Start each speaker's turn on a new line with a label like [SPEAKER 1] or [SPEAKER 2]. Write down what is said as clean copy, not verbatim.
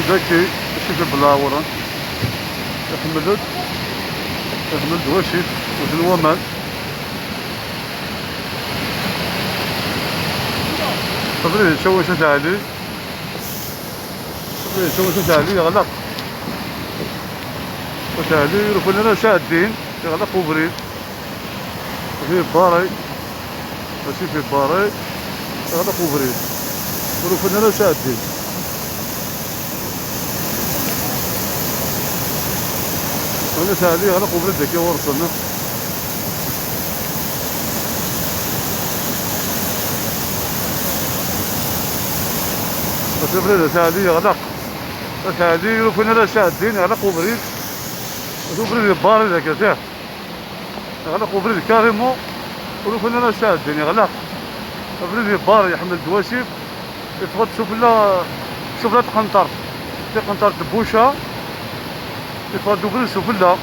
[SPEAKER 1] زكي ماشي في بلاورا يحمل دواشيف وزنوامان. صبري شوشة علي يغلق وتعلي وكلنا شادين يغلق وبريد فيه باري ماشي فيه باري يغلق وبريد وكلنا شادين. أنا ساعدي يغلق وبريد ذكي ورسلنا بس بريد ساعدي يغلق ساعدي وكلنا شادين يغلق وبريد وبريد باري ذاك تاع يغلق وبريد كاريمو وكلنا شادين يغلق بريد باري يحمل دواسيف يتفضل. شوف لا تقنطر في قنطرة بوشة يتفضل بريد شوف لا